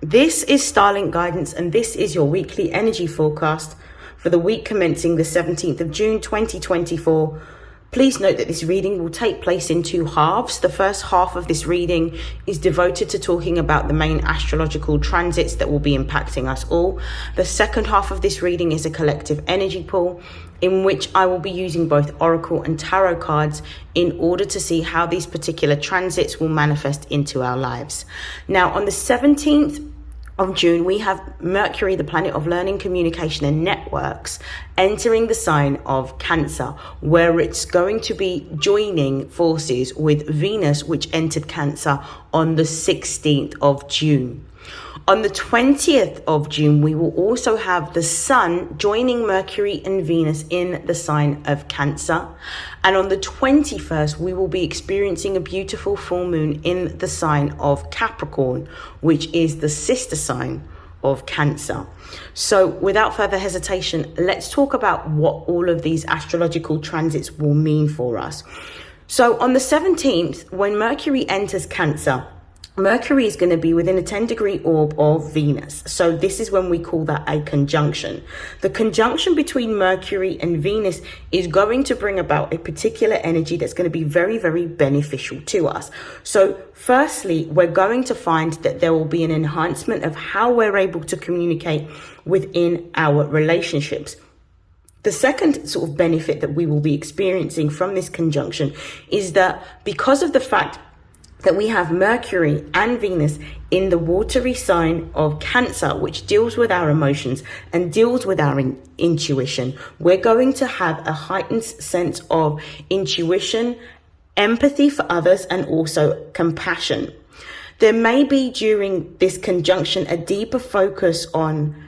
This is StarLink guidance, and this is your weekly energy forecast for the week commencing the 17th of June 2024. Please note that this reading will take place in two halves. The first half of this reading is devoted to talking about the main astrological transits that will be impacting us all. The second half of this reading is a collective energy pool in which I will be using both oracle and tarot cards in order to see how these particular transits will manifest into our lives. Now, on the 17th of June, we have Mercury, the planet of learning, communication and networks, entering the sign of Cancer, where it's going to be joining forces with Venus, which entered Cancer on the 16th of June. On the 20th of June, we will also have the Sun joining Mercury and Venus in the sign of Cancer. And on the 21st, we will be experiencing a beautiful full moon in the sign of Capricorn, which is the sister sign of Cancer. So without further hesitation, let's talk about what all of these astrological transits will mean for us. So on the 17th, when Mercury enters Cancer, Mercury is going to be within a 10-degree orb of Venus. So this is when we call that a conjunction. The conjunction between Mercury and Venus is going to bring about a particular energy that's going to be very, very beneficial to us. So firstly, we're going to find that there will be an enhancement of how we're able to communicate within our relationships. The second sort of benefit that we will be experiencing from this conjunction is that because of the fact that we have Mercury and Venus in the watery sign of Cancer, which deals with our emotions and deals with our intuition, we're going to have a heightened sense of intuition, empathy for others, and also compassion. There may be during this conjunction a deeper focus on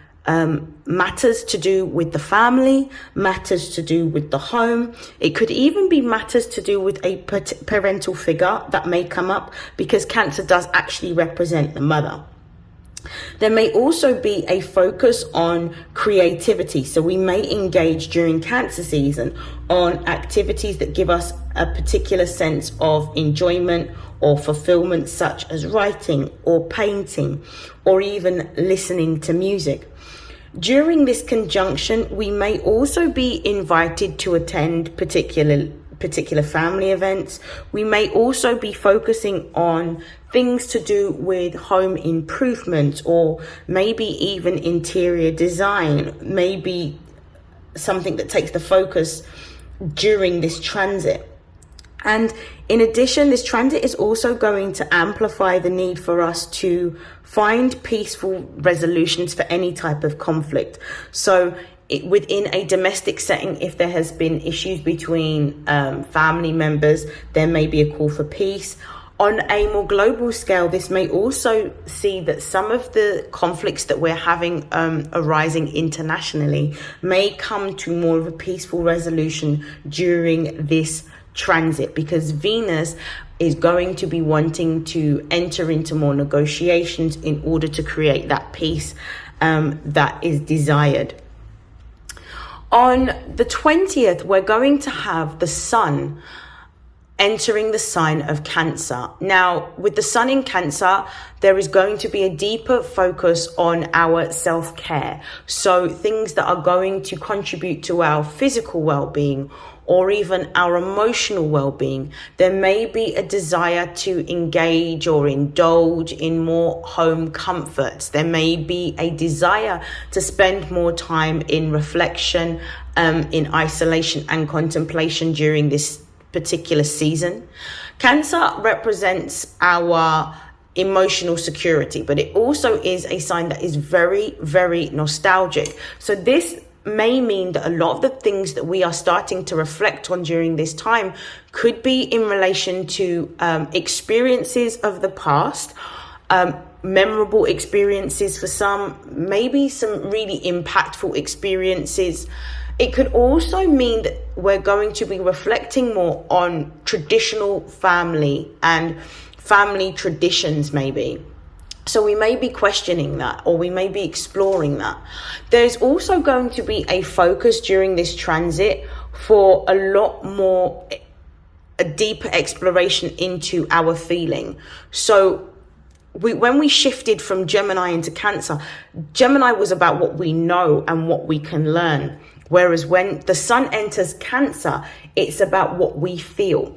matters to do with the family, matters to do with the home. It could even be matters to do with a parental figure that may come up, because Cancer does actually represent the mother. There may also be a focus on creativity. So we may engage during Cancer season on activities that give us a particular sense of enjoyment or fulfillment, such as writing or painting or even listening to music. During this conjunction, we may also be invited to attend particular family events. We may also be focusing on things to do with home improvement, or maybe even interior design, maybe something that takes the focus during this transit. And in addition, this transit is also going to amplify the need for us to find peaceful resolutions for any type of conflict. So within a domestic setting, if there has been issues between family members, there may be a call for peace. On a more global scale, this may also see that some of the conflicts that we're having arising internationally may come to more of a peaceful resolution during this transit, because Venus is going to be wanting to enter into more negotiations in order to create that peace that is desired. On the 20th, we're going to have the Sun entering the sign of Cancer. Now, with the Sun in Cancer, there is going to be a deeper focus on our self-care. So things that are going to contribute to our physical well-being or even our emotional well-being. There may be a desire to engage or indulge in more home comforts. There may be a desire to spend more time in reflection, in isolation and contemplation during this particular season. Cancer represents our emotional security, but it also is a sign that is very, very nostalgic. So this may mean that a lot of the things that we are starting to reflect on during this time could be in relation to experiences of the past, memorable experiences for some, maybe some really impactful experiences. It could also mean that we're going to be reflecting more on traditional family and family traditions maybe. So we may be questioning that, or we may be exploring that. There's also going to be a focus during this transit for a lot more, a deeper exploration into our feeling. So when we shifted from Gemini into Cancer, Gemini was about what we know and what we can learn. Whereas when the sun enters Cancer, it's about what we feel.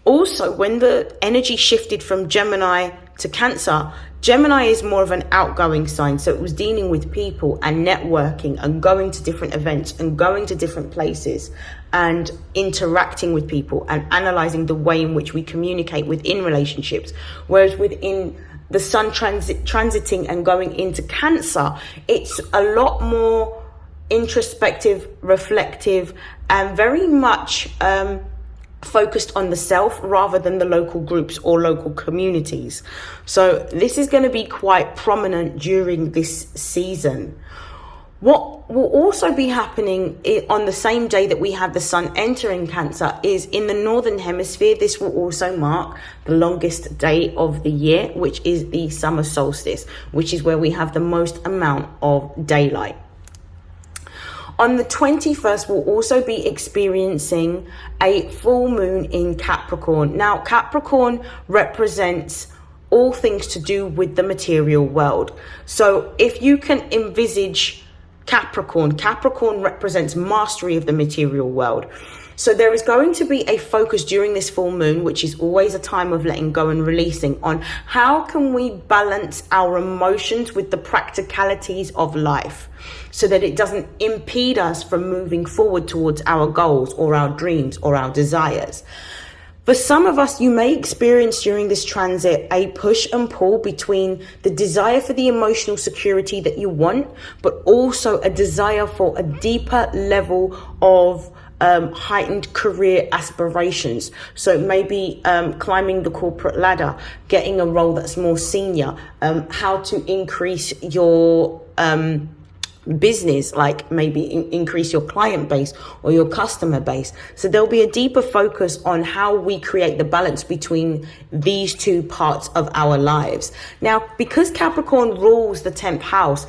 Also, when the energy shifted from Gemini to Cancer, Gemini is more of an outgoing sign. So it was dealing with people and networking and going to different events and going to different places and interacting with people and analyzing the way in which we communicate within relationships. Whereas within the sun transiting and going into Cancer, it's a lot more introspective, reflective, and very much focused on the self rather than the local groups or local communities. So this is going to be quite prominent during this season. What will also be happening on the same day that we have the sun entering Cancer is in the northern hemisphere. This will also mark the longest day of the year, which is the summer solstice, which is where we have the most amount of daylight. On the 21st, we'll also be experiencing a full moon in Capricorn. Now, Capricorn represents all things to do with the material world. So if you can envisage Capricorn represents mastery of the material world. So there is going to be a focus during this full moon, which is always a time of letting go and releasing, on how can we balance our emotions with the practicalities of life so that it doesn't impede us from moving forward towards our goals or our dreams or our desires. For some of us, you may experience during this transit a push and pull between the desire for the emotional security that you want, but also a desire for a deeper level of heightened career aspirations. So maybe climbing the corporate ladder, getting a role that's more senior, how to increase your business, like maybe increase your client base or your customer base. So there'll be a deeper focus on how we create the balance between these two parts of our lives. Now, because Capricorn rules the 10th house,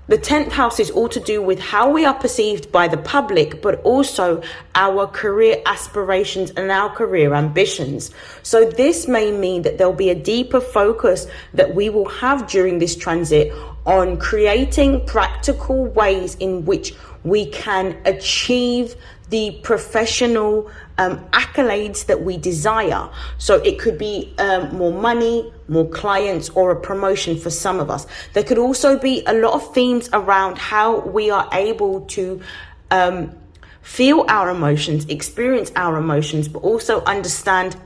the 10th house is all to do with how we are perceived by the public, but also our career aspirations and our career ambitions. So this may mean that there'll be a deeper focus that we will have during this transit on creating practical ways in which we can achieve the professional accolades that we desire. So it could be more money, more clients, or a promotion for some of us. There could also be a lot of themes around how we are able to feel our emotions, experience our emotions, but also understand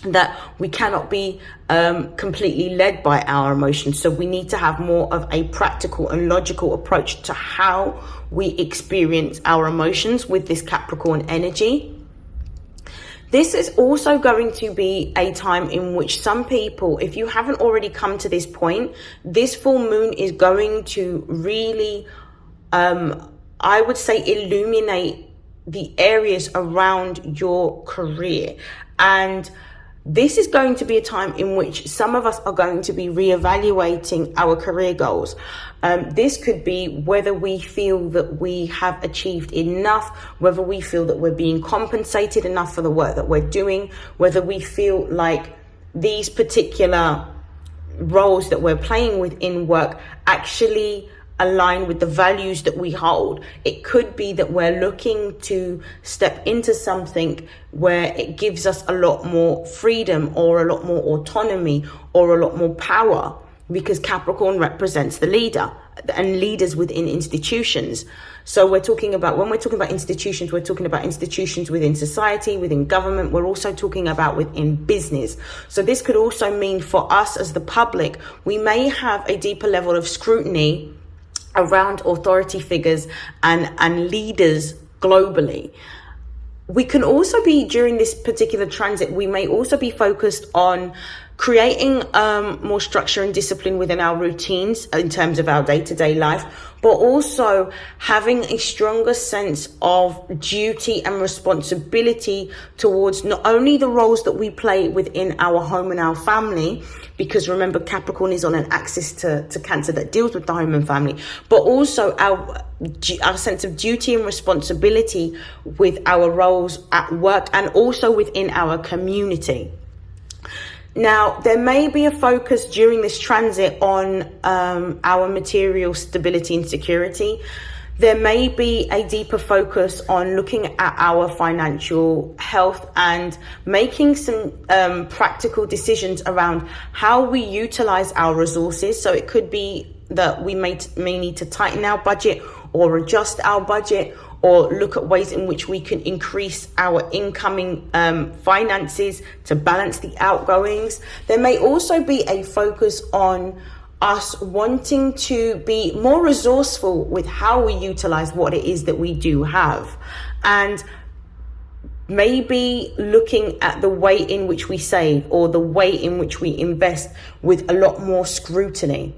that we cannot be completely led by our emotions. So we need to have more of a practical and logical approach to how we experience our emotions with this Capricorn energy. This is also going to be a time in which some people, if you haven't already come to this point, this full moon is going to really, I would say, illuminate the areas around your career. And this is going to be a time in which some of us are going to be reevaluating our career goals. This could be whether we feel that we have achieved enough, whether we feel that we're being compensated enough for the work that we're doing, whether we feel like these particular roles that we're playing within work actually align with the values that we hold. It could be that we're looking to step into something where it gives us a lot more freedom or a lot more autonomy or a lot more power, because Capricorn represents the leader and leaders within institutions. So when we're talking about institutions, we're talking about institutions within society, within government. We're also talking about within business. So this could also mean for us as the public, we may have a deeper level of scrutiny around authority figures and leaders globally. We can also be, during this particular transit, we may also be focused on creating more structure and discipline within our routines in terms of our day-to-day life, but also having a stronger sense of duty and responsibility towards not only the roles that we play within our home and our family, because remember, Capricorn is on an axis to Cancer that deals with the home and family, but also our sense of duty and responsibility with our roles at work and also within our community. Now, there may be a focus during this transit on our material stability and security. There may be a deeper focus on looking at our financial health and making some practical decisions around how we utilize our resources. So it could be that we may need to tighten our budget or adjust our budget, or look at ways in which we can increase our incoming finances to balance the outgoings. There may also be a focus on us wanting to be more resourceful with how we utilize what it is that we do have, and maybe looking at the way in which we save or the way in which we invest with a lot more scrutiny.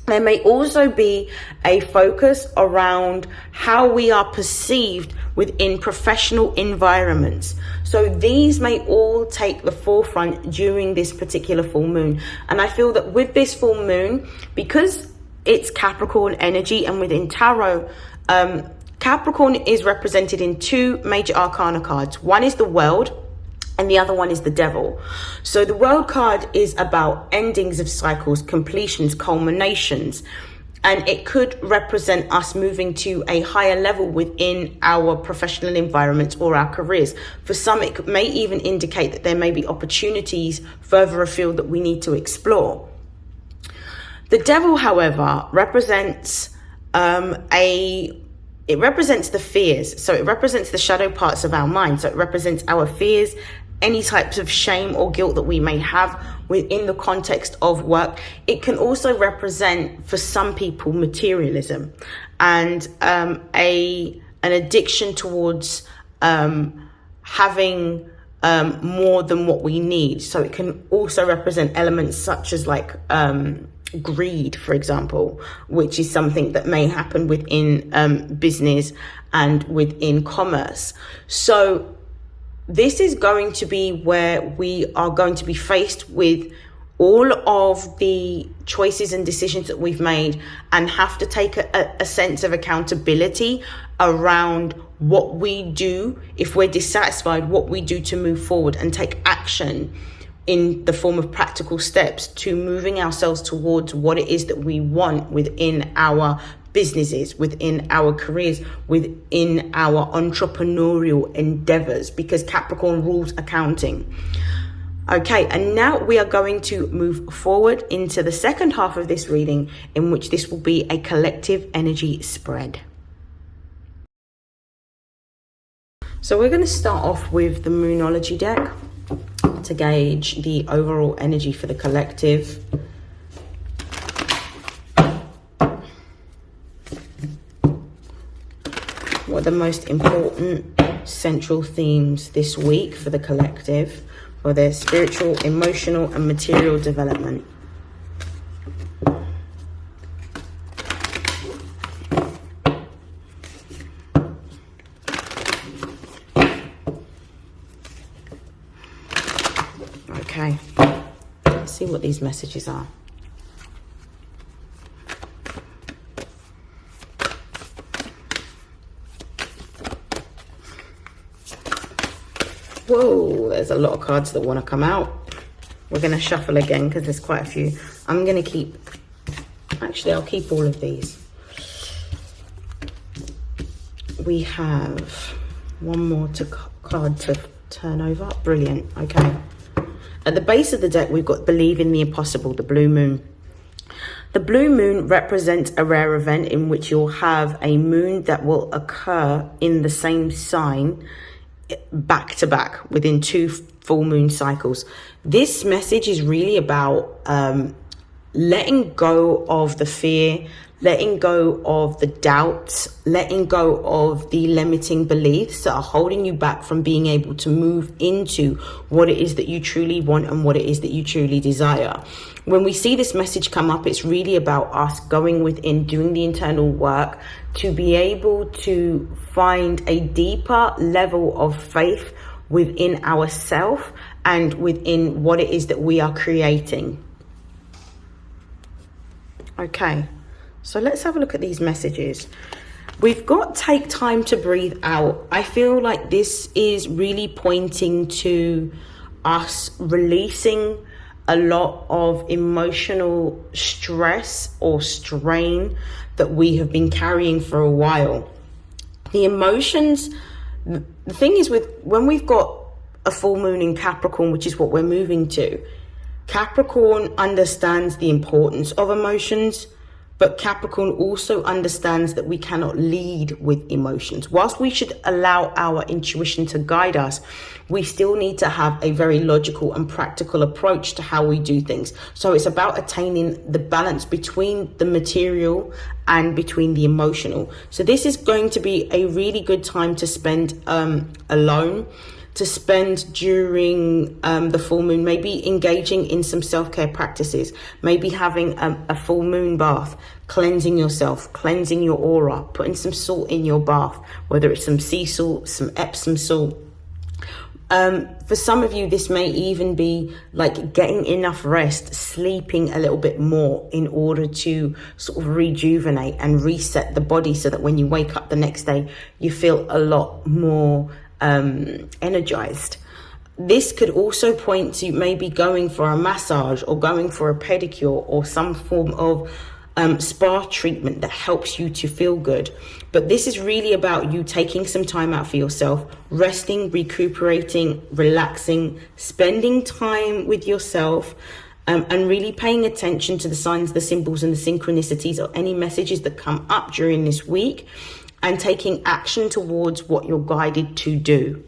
There may also be a focus around how we are perceived within professional environments. So these may all take the forefront during this particular full moon. And I feel that with this full moon, because it's Capricorn energy, and within tarot, Capricorn is represented in two major arcana cards. One is the World, and the other one is the Devil. So the World card is about endings of cycles, completions, culminations, and it could represent us moving to a higher level within our professional environments or our careers. For some, it may even indicate that there may be opportunities further afield that we need to explore. The Devil, however, represents it represents the fears. So it represents the shadow parts of our mind. So it represents our fears, any types of shame or guilt that we may have within the context of work. It can also represent, for some people, materialism and an addiction towards having more than what we need. So it can also represent elements such as like greed, for example, which is something that may happen within business and within commerce. So this is going to be where we are going to be faced with all of the choices and decisions that we've made, and have to take a sense of accountability around what we do if we're dissatisfied, what we do to move forward, and take action in the form of practical steps to moving ourselves towards what it is that we want within our businesses, within our careers, within our entrepreneurial endeavors, because Capricorn rules accounting. Okay, and now we are going to move forward into the second half of this reading, in which this will be a collective energy spread. So we're going to start off with the Moonology deck to gauge the overall energy for the collective. What are the most important central themes this week for the collective, for their spiritual, emotional, and material development? Okay, let's see what these messages are. Whoa, there's a lot of cards that want to come out. We're going to shuffle again because there's quite a few. I'm going to keep, actually I'll keep all of these. We have one more card to turn over. Brilliant. Okay. At the base of the deck, we've got Believe in the Impossible, the blue moon. The blue moon represents a rare event in which you'll have a moon that will occur in the same sign back to back within 2 full moon cycles. This message is really about letting go of the fear, letting go of the doubts, letting go of the limiting beliefs that are holding you back from being able to move into what it is that you truly want and what it is that you truly desire. When we see this message come up, it's really about us going within, doing the internal work to be able to find a deeper level of faith within ourselves and within what it is that we are creating. Okay. So let's have a look at these messages. We've got take time to breathe out. I feel like this is really pointing to us releasing a lot of emotional stress or strain that we have been carrying for a while. The emotions, the thing is with when we've got a full moon in Capricorn, which is what we're moving to, Capricorn understands the importance of emotions, but Capricorn also understands that we cannot lead with emotions. Whilst we should allow our intuition to guide us, we still need to have a very logical and practical approach to how we do things. So it's about attaining the balance between the material and between the emotional. So this is going to be a really good time to spend alone, to spend during the full moon, maybe engaging in some self-care practices, maybe having a full moon bath, cleansing yourself, cleansing your aura, putting some salt in your bath, whether it's some sea salt, some Epsom salt. For some of you, this may even be like getting enough rest, sleeping a little bit more in order to sort of rejuvenate and reset the body so that when you wake up the next day, you feel a lot more energized. This could also point to maybe going for a massage or going for a pedicure or some form of spa treatment that helps you to feel good. But this is really about you taking some time out for yourself, resting, recuperating, relaxing, spending time with yourself, and really paying attention to the signs, the symbols, and the synchronicities or any messages that come up during this week, and taking action towards what you're guided to do.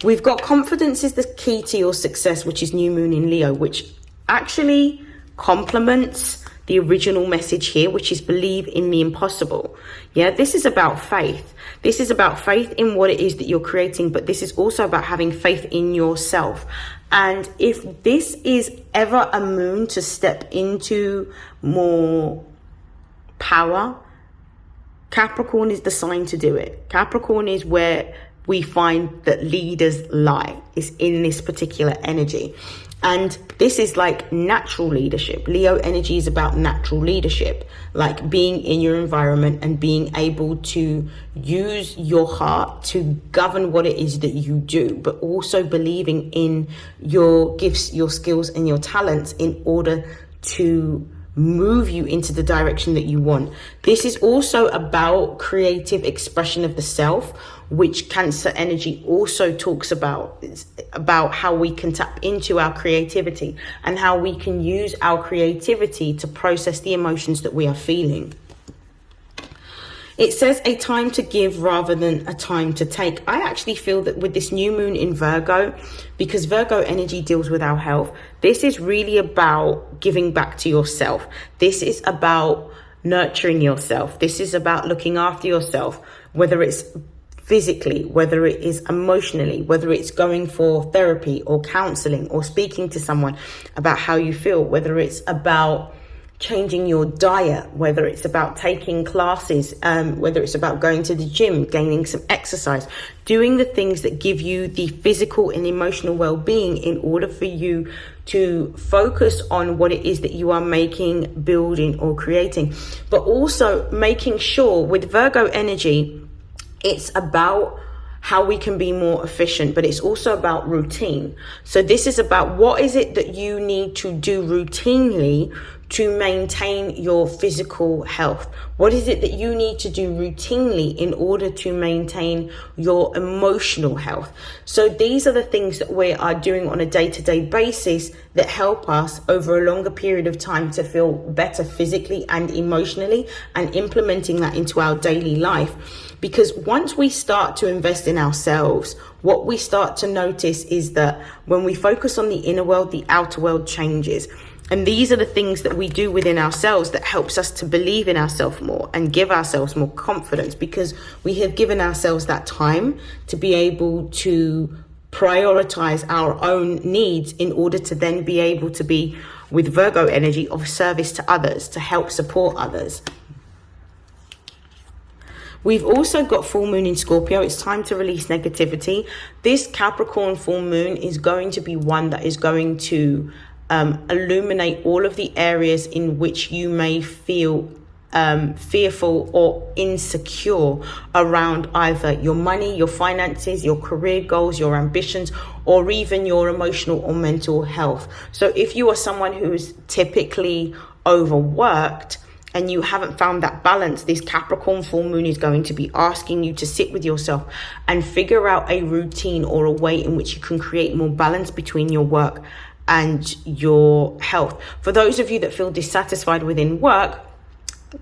We've got confidence is the key to your success, which is new moon in Leo, which actually complements the original message here, which is believe in the impossible. Yeah, this is about faith. This is about faith in what it is that you're creating, but this is also about having faith in yourself. And if this is ever a moon to step into more power, Capricorn is the sign to do it. Capricorn is where we find that leaders lie, is in this particular energy. And this is like natural leadership. Leo energy is about natural leadership, like being in your environment and being able to use your heart to govern what it is that you do, but also believing in your gifts, your skills, and your talents in order to move you into the direction that you want. This is also about creative expression of the self, which Cancer energy also talks about. It's about how we can tap into our creativity and how we can use our creativity to process the emotions that we are feeling. It says a time to give rather than a time to take. I actually feel that with this new moon in Virgo, because Virgo energy deals with our health, this is really about giving back to yourself. This is about nurturing yourself. This is about looking after yourself, whether it's physically, whether it is emotionally, whether it's going for therapy or counseling or speaking to someone about how you feel, whether it's about changing your diet, whether it's about taking classes, whether it's about going to the gym, gaining some exercise, doing the things that give you the physical and emotional well-being in order for you to focus on what it is that you are making, building, or creating. But also making sure with Virgo energy, it's about how we can be more efficient, but it's also about routine. So this is about what is it that you need to do routinely to maintain your physical health? What is it that you need to do routinely in order to maintain your emotional health? So these are the things that we are doing on a day-to-day basis that help us over a longer period of time to feel better physically and emotionally, and implementing that into our daily life. Because once we start to invest in ourselves, what we start to notice is that when we focus on the inner world, the outer world changes. And these are the things that we do within ourselves that helps us to believe in ourselves more and give ourselves more confidence, because we have given ourselves that time to be able to prioritize our own needs in order to then be able to be, with Virgo energy, of service to others, to help support others. We've also got full moon in Scorpio. It's time to release negativity. This Capricorn full moon is going to be one that is going to illuminate all of the areas in which you may feel fearful or insecure around either your money, your finances, your career goals, your ambitions, or even your emotional or mental health. So if you are someone who is typically overworked and you haven't found that balance, this Capricorn full moon is going to be asking you to sit with yourself and figure out a routine or a way in which you can create more balance between your work and your health. For those of you that feel dissatisfied within work,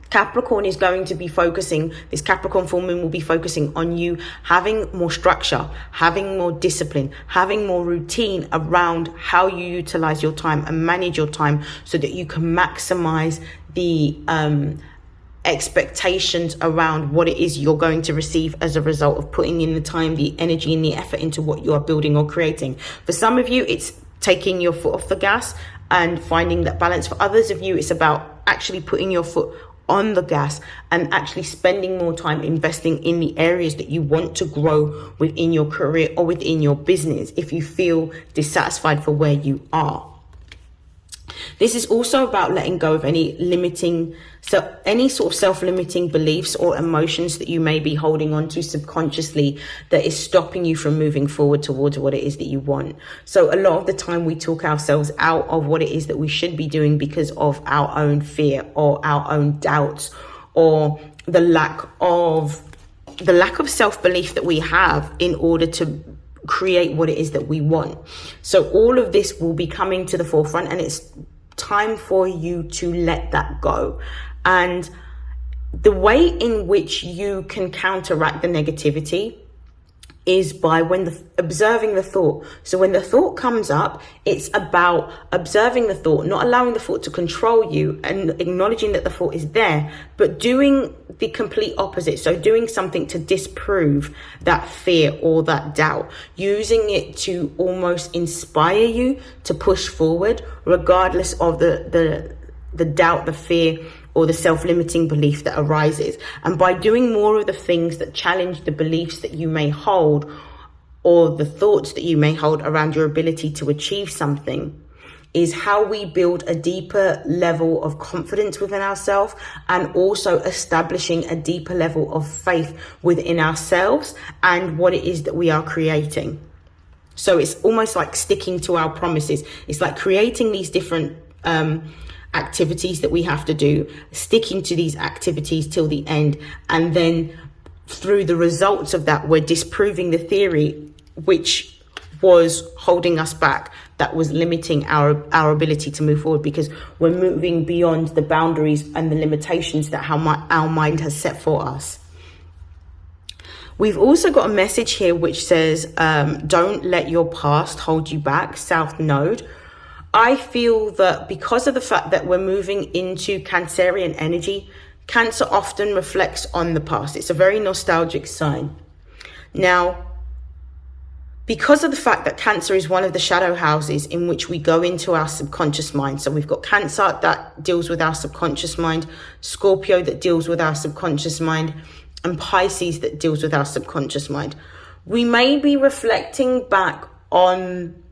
Capricorn is going to be focusing, this Capricorn full moon will be focusing on you having more structure, having more discipline, having more routine around how you utilize your time and manage your time so that you can maximize the expectations around what it is you're going to receive as a result of putting in the time, the energy and the effort into what you are building or creating. For some of you, it's taking your foot off the gas and finding that balance. For others of you, it's about actually putting your foot on the gas and actually spending more time investing in the areas that you want to grow within your career or within your business if you feel dissatisfied for where you are. This is also about letting go of any sort of self-limiting beliefs or emotions that you may be holding on to subconsciously that is stopping you from moving forward towards what it is that you want. So a lot of the time we talk ourselves out of what it is that we should be doing because of our own fear or our own doubts or the lack of self-belief that we have in order to create what it is that we want. So all of this will be coming to the forefront, and it's time for you to let that go. And the way in which you can counteract the negativity is by observing the thought. So when the thought comes up, it's about observing the thought, not allowing the thought to control you and acknowledging that the thought is there, but doing the complete opposite. So doing something to disprove that fear or that doubt, using it to almost inspire you to push forward, regardless of the doubt, the fear, or the self-limiting belief that arises. And by doing more of the things that challenge the beliefs that you may hold or the thoughts that you may hold around your ability to achieve something, is how we build a deeper level of confidence within ourselves and also establishing a deeper level of faith within ourselves and what it is that we are creating. So it's almost like sticking to our promises. It's like creating these different activities that we have to do, sticking to these activities till the end, and then through the results of that, we're disproving the theory which was holding us back, that was limiting our ability to move forward, because we're moving beyond the boundaries and the limitations that our mind has set for us. We've also got a message here which says, don't let your past hold you back, South Node. I feel that because of the fact that we're moving into Cancerian energy, Cancer often reflects on the past. It's a very nostalgic sign. Now, because of the fact that Cancer is one of the shadow houses in which we go into our subconscious mind. So we've got Cancer that deals with our subconscious mind, Scorpio that deals with our subconscious mind, and Pisces that deals with our subconscious mind. We may be reflecting back on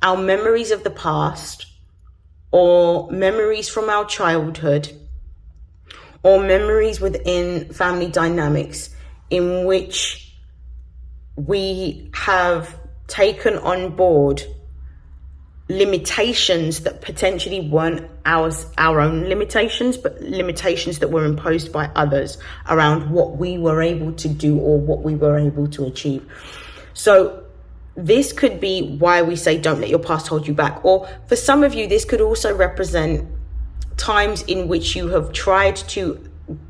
our memories of the past, or memories from our childhood, or memories within family dynamics in which we have taken on board limitations that potentially weren't our own limitations, but limitations that were imposed by others around what we were able to do or what we were able to achieve. So this could be why we say don't let your past hold you back. Or for some of you, this could also represent times in which you have tried to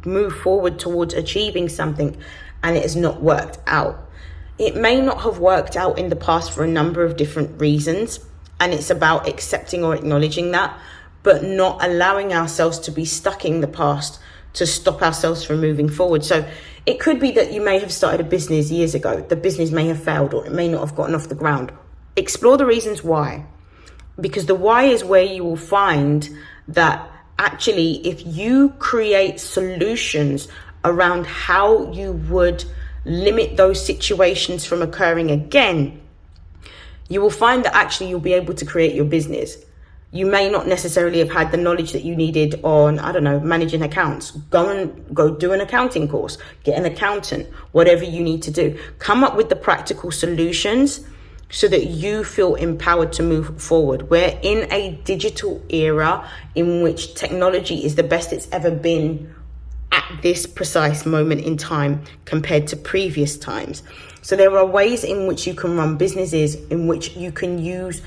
move forward towards achieving something and it has not worked out. It may not have worked out in the past for a number of different reasons, and it's about accepting or acknowledging that, but not allowing ourselves to be stuck in the past to stop ourselves from moving forward. So it could be that you may have started a business years ago. The business may have failed, or it may not have gotten off the ground. Explore the reasons why, because the why is where you will find that actually if you create solutions around how you would limit those situations from occurring again, you will find that actually you'll be able to create your business. You may not necessarily have had the knowledge that you needed on, I don't know, managing accounts. Go do an accounting course, get an accountant, whatever you need to do. Come up with the practical solutions so that you feel empowered to move forward. We're in a digital era in which technology is the best it's ever been at this precise moment in time compared to previous times. So there are ways in which you can run businesses, in which you can use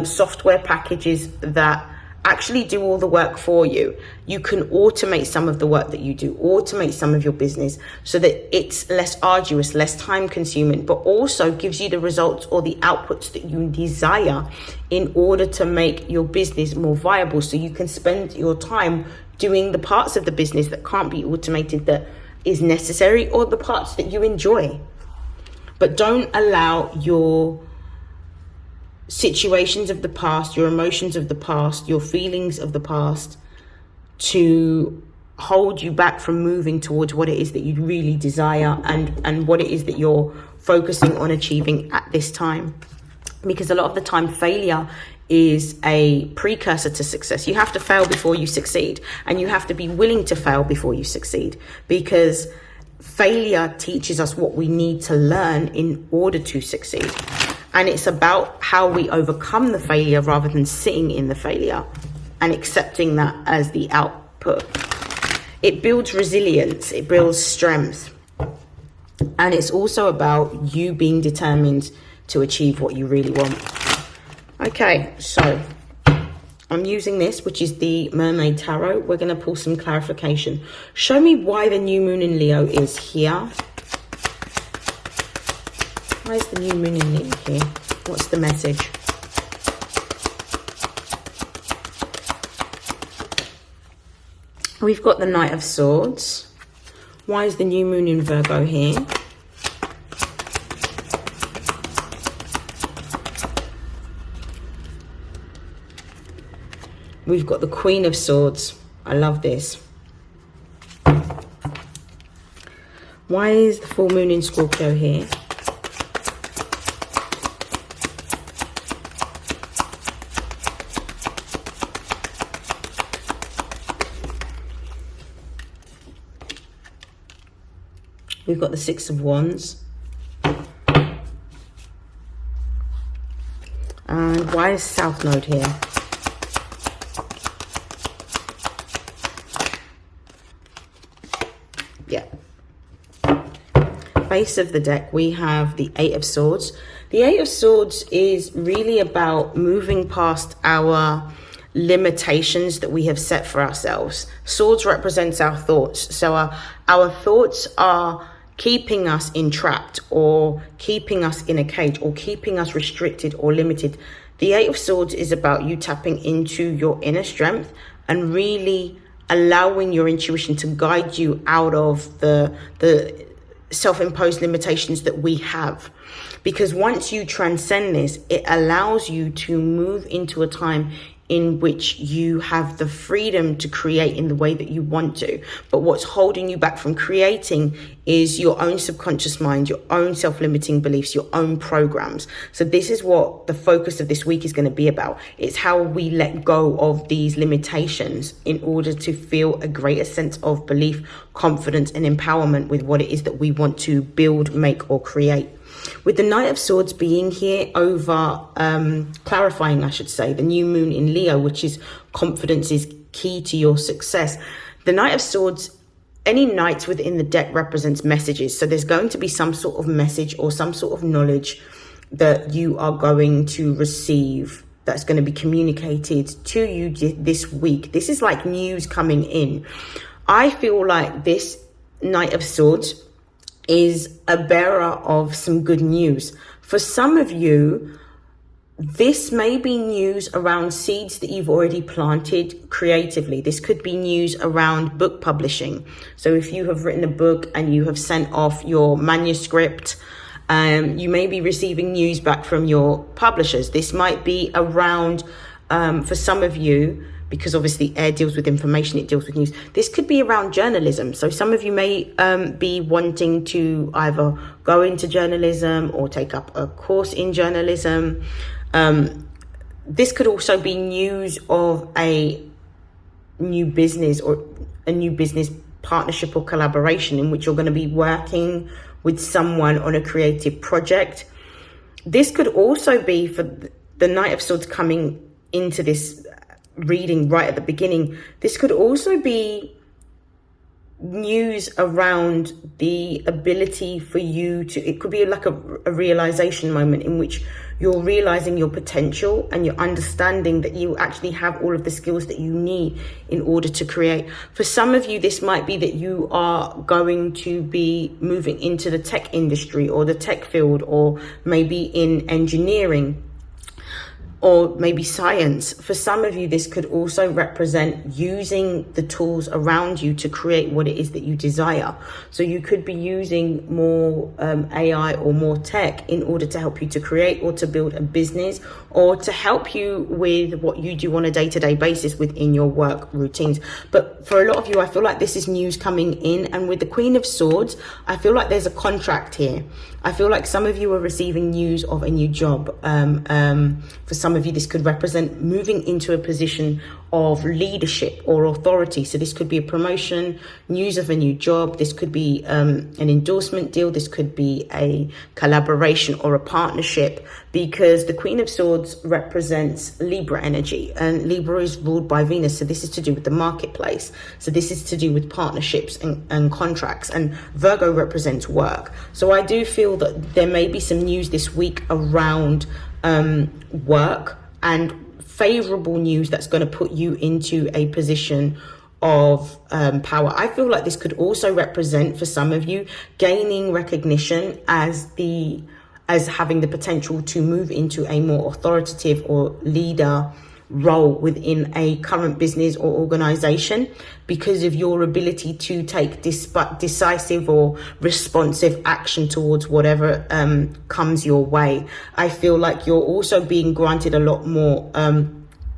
software packages that actually do all the work for you. You can automate some of the work that you do, automate some of your business so that it's less arduous, less time consuming, but also gives you the results or the outputs that you desire in order to make your business more viable, so you can spend your time doing the parts of the business that can't be automated, that is necessary, or the parts that you enjoy. But don't allow your situations of the past, your emotions of the past, your feelings of the past to hold you back from moving towards what it is that you really desire and what it is that you're focusing on achieving at this time. Because a lot of the time, failure is a precursor to success. You have to fail before you succeed, and you have to be willing to fail before you succeed, because failure teaches us what we need to learn in order to succeed. And it's about how we overcome the failure rather than sitting in the failure and accepting that as the output. It builds resilience, it builds strength. And it's also about you being determined to achieve what you really want. Okay, so I'm using this, which is the Mermaid Tarot. We're going to pull some clarification. Show me why the new moon in Leo is here. Why is the new moon in Leo here? What's the message? We've got the Knight of Swords. Why is the new moon in Virgo here? We've got the Queen of Swords. I love this. Why is the full moon in Scorpio here? We've got the Six of Wands. And why is South Node here? Yeah. Base of the deck, we have the Eight of Swords. The Eight of Swords is really about moving past our limitations that we have set for ourselves. Swords represents our thoughts. So our thoughts are keeping us entrapped, or keeping us in a cage, or keeping us restricted or limited. The Eight of Swords is about you tapping into your inner strength and really allowing your intuition to guide you out of the self-imposed limitations that we have. Because once you transcend this, it allows you to move into a time in which you have the freedom to create in the way that you want to. But what's holding you back from creating is your own subconscious mind, your own self-limiting beliefs, your own programs. So this is what the focus of this week is going to be about. It's how we let go of these limitations in order to feel a greater sense of belief, confidence, and empowerment with what it is that we want to build, make, or create. With the Knight of Swords being here over, clarifying, I should say, the new moon in Leo, which is confidence is key to your success. The Knight of Swords, any knight within the deck represents messages. So there's going to be some sort of message or some sort of knowledge that you are going to receive that's going to be communicated to you this week. This is like news coming in. I feel like this Knight of Swords is a bearer of some good news. For some of you, this may be news around seeds that you've already planted creatively. This could be news around book publishing. So if you have written a book and you have sent off your manuscript, you may be receiving news back from your publishers. This might be around, for some of you, because obviously air deals with information, it deals with news. This could be around journalism. So some of you may be wanting to either go into journalism or take up a course in journalism. this could also be news of a new business or a new business partnership or collaboration in which you're going to be working with someone on a creative project. This could also be for the Knight of Swords coming into this reading right at the beginning. This could also be news around the ability for you to, it could be like a realization moment in which you're realizing your potential and you're understanding that you actually have all of the skills that you need in order to create. For some of you, this might be that you are going to be moving into the tech industry or the tech field, or maybe in engineering, or maybe science. For some of you, this could also represent using the tools around you to create what it is that you desire. So you could be using more AI or more tech in order to help you to create or to build a business, or to help you with what you do on a day-to-day basis within your work routines. But for a lot of you, I feel like this is news coming in. And with the Queen of Swords, I feel like there's a contract here. I feel like some of you are receiving news of a new job. For some of you, this could represent moving into a position of leadership or authority. So this could be a promotion, news of a new job. This could be an endorsement deal. This could be a collaboration or a partnership, because the Queen of Swords represents Libra energy, and Libra is ruled by Venus. So this is to do with the marketplace. So this is to do with partnerships and contracts, and Virgo represents work. So I do feel that there may be some news this week around work, and favorable news that's going to put you into a position of power. I feel like this could also represent, for some of you, gaining recognition as having the potential to move into a more authoritative or leader role within a current business or organization, because of your ability to take decisive or responsive action towards whatever comes your way. I feel like you're also being granted a lot more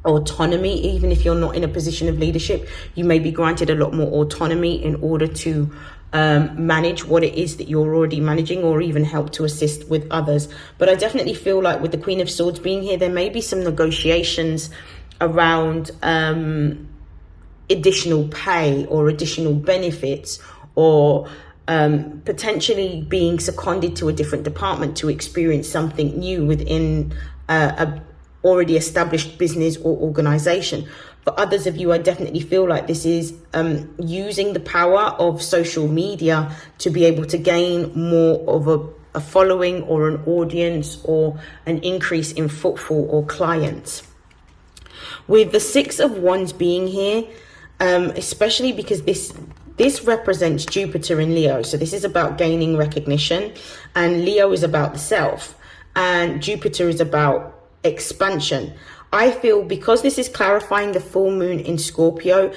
autonomy. Even if you're not in a position of leadership, you may be granted a lot more autonomy in order to manage what it is that you're already managing, or even help to assist with others. But I definitely feel like with the Queen of Swords being here, there may be some negotiations around additional pay or additional benefits, or potentially being seconded to a different department to experience something new within a already established business or organization. For others of you, I definitely feel like this is using the power of social media to be able to gain more of a following or an audience, or an increase in footfall or clients. With the Six of Wands being here, especially because this represents Jupiter in Leo. So this is about gaining recognition, and Leo is about the self, and Jupiter is about expansion. I feel because this is clarifying the full moon in Scorpio,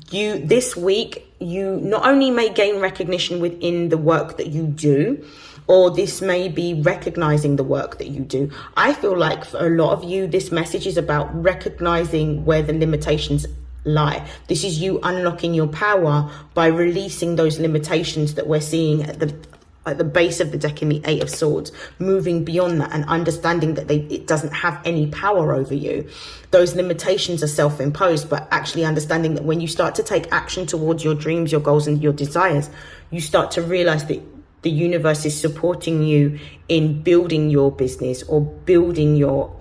this week, you not only may gain recognition within the work that you do, or this may be recognizing the work that you do. I feel like for a lot of you, this message is about recognizing where the limitations lie. This is you unlocking your power by releasing those limitations that we're seeing at the base of the deck in the Eight of Swords, moving beyond that and understanding that it doesn't have any power over you. Those limitations are self-imposed, but actually understanding that when you start to take action towards your dreams, your goals, and your desires, you start to realize that the universe is supporting you in building your business, or building your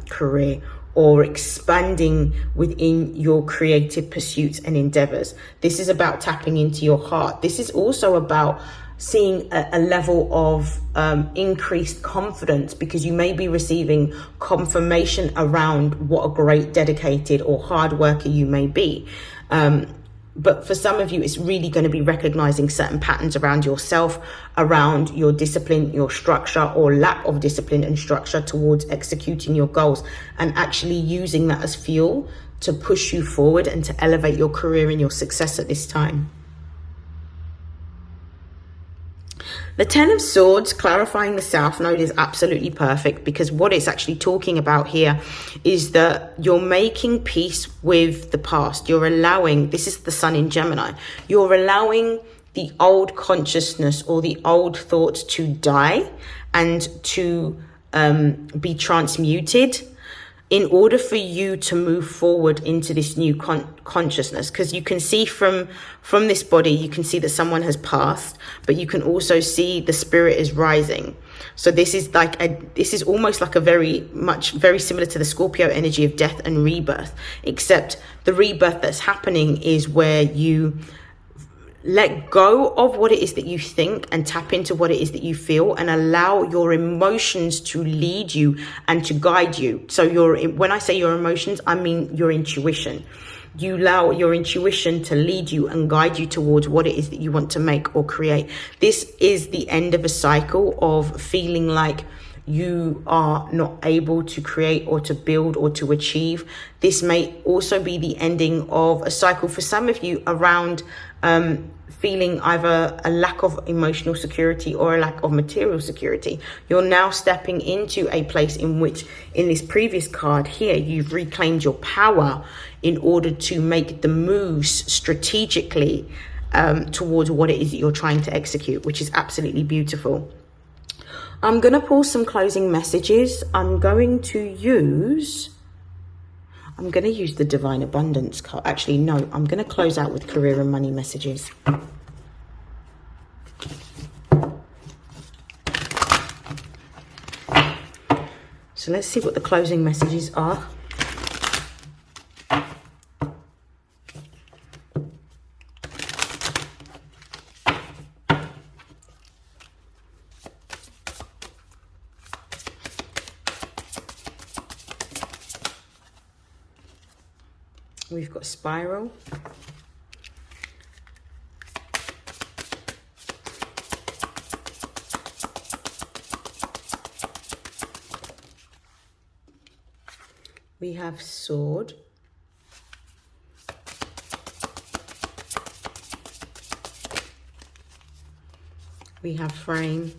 career, or expanding within your creative pursuits and endeavors. This is about tapping into your heart. This is also about seeing a level of increased confidence, because you may be receiving confirmation around what a great, dedicated, or hard worker you may be. But for some of you, it's really going to be recognizing certain patterns around yourself, around your discipline, your structure, or lack of discipline and structure towards executing your goals, and actually using that as fuel to push you forward and to elevate your career and your success at this time. The Ten of Swords, clarifying the South Node, is absolutely perfect, because what it's actually talking about here is that you're making peace with the past. You're allowing, this is the Sun in Gemini, you're allowing the old consciousness or the old thoughts to die and to be transmuted. in order for you to move forward into this new consciousness, because you can see from this body, you can see that someone has passed, but you can also see the spirit is rising. So this is almost like very similar to the Scorpio energy of death and rebirth, except the rebirth that's happening is where you let go of what it is that you think and tap into what it is that you feel, and allow your emotions to lead you and to guide you. So when I say your emotions, I mean your intuition. You allow your intuition to lead you and guide you towards what it is that you want to make or create. This is the end of a cycle of feeling like you are not able to create or to build or to achieve. This may also be the ending of a cycle for some of you around feeling either a lack of emotional security or a lack of material security. You're now stepping into a place in which, in this previous card here, you've reclaimed your power in order to make the moves strategically towards what it is that you're trying to execute, which is absolutely beautiful. I'm going to pull some closing messages. I'm going to use the Divine Abundance card. Actually, no, I'm going to close out with career and money messages. So let's see what the closing messages are. We've got Spiral. We have Sword. We have Frame.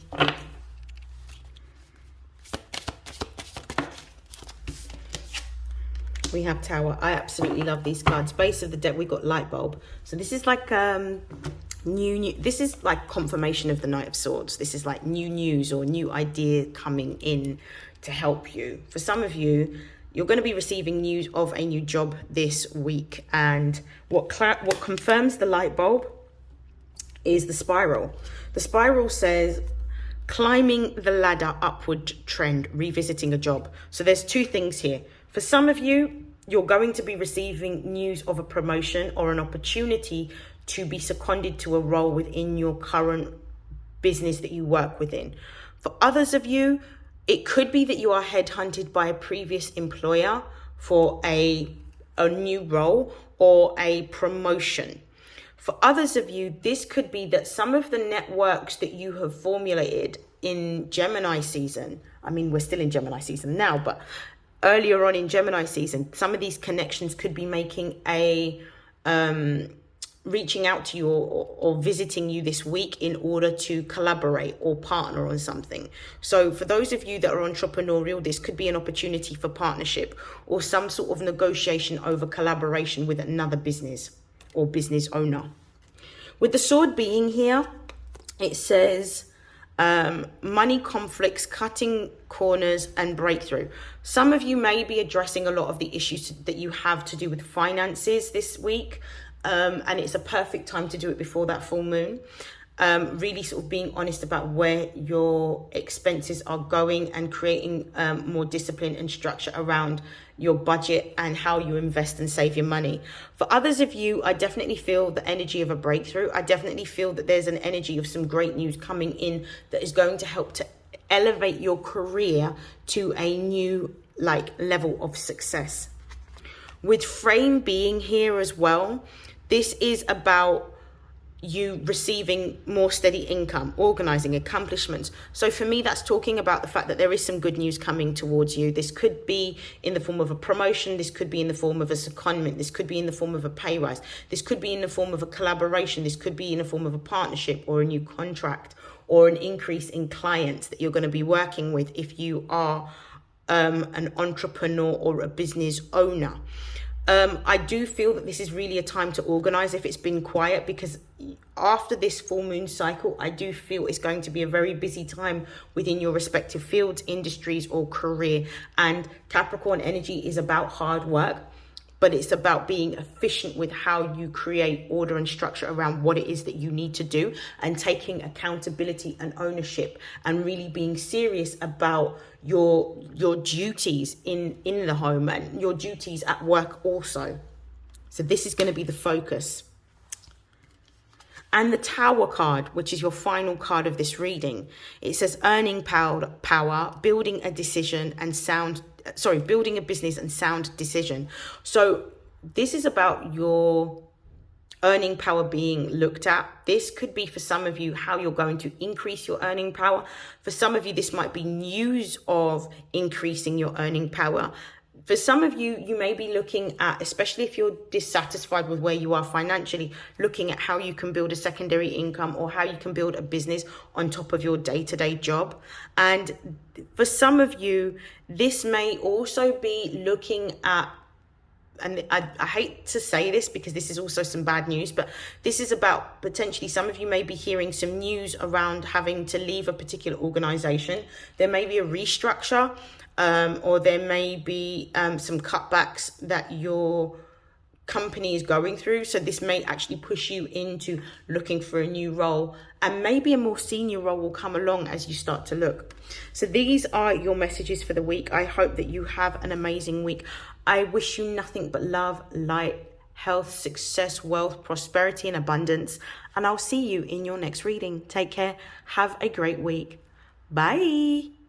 We have Tower. I absolutely love these cards. Base of the deck, we got Light Bulb. So this is like new. This is like confirmation of the Knight of Swords. This is like new news or new idea coming in to help you. For some of you, you're going to be receiving news of a new job this week. And what confirms the Light Bulb is the Spiral. The Spiral says climbing the ladder upward trend, revisiting a job. So there's two things here. For some of you, you're going to be receiving news of a promotion or an opportunity to be seconded to a role within your current business that you work within. For others of you, it could be that you are headhunted by a previous employer for a new role or a promotion. For others of you, this could be that some of the networks that you have formulated in Gemini season, I mean, we're still in Gemini season now, but earlier on in Gemini season, some of these connections could be making reaching out to you or visiting you this week in order to collaborate or partner on something. So for those of you that are entrepreneurial, this could be an opportunity for partnership or some sort of negotiation over collaboration with another business or business owner. With the Sword being here, it says money conflicts, cutting corners, and breakthrough. Some of you may be addressing a lot of the issues that you have to do with finances this week, and it's a perfect time to do it before that full moon. Really sort of being honest about where your expenses are going and creating more discipline and structure around your budget and how you invest and save your money. For others of you, I definitely feel the energy of a breakthrough. I definitely feel that there's an energy of some great news coming in that is going to help to elevate your career to a new level of success. With Frame being here as well, this is about you receiving more steady income, organizing accomplishments. So for me, that's talking about the fact that there is some good news coming towards you. This could be in the form of a promotion. This could be in the form of a secondment. This could be in the form of a pay rise. This could be in the form of a collaboration. This could be in the form of a partnership or a new contract or an increase in clients that you're going to be working with if you are an entrepreneur or a business owner. I do feel that this is really a time to organize if it's been quiet, because after this full moon cycle, I do feel it's going to be a very busy time within your respective fields, industries, or career. And Capricorn energy is about hard work, but it's about being efficient with how you create order and structure around what it is that you need to do, and taking accountability and ownership, and really being serious about your duties in the home and your duties at work also. So this is going to be the focus. And the Tower card, which is your final card of this reading, it says earning power, building a decision and building a business and sound decision. So this is about your earning power being looked at. This could be for some of you how you're going to increase your earning power. For some of you, this might be news of increasing your earning power. For some of you, you may be looking at, especially if you're dissatisfied with where you are financially, looking at how you can build a secondary income or how you can build a business on top of your day-to-day job. And for some of you, this may also be looking at, and I hate to say this because this is also some bad news, but this is about potentially some of you may be hearing some news around having to leave a particular organization. There may be a restructure, or there may be some cutbacks that your company is going through. So this may actually push you into looking for a new role, and maybe a more senior role will come along as you start to look. So these are your messages for the week. I hope that you have an amazing week. I wish you nothing but love, light, health, success, wealth, prosperity, and abundance. And I'll see you in your next reading. Take care. Have a great week. Bye.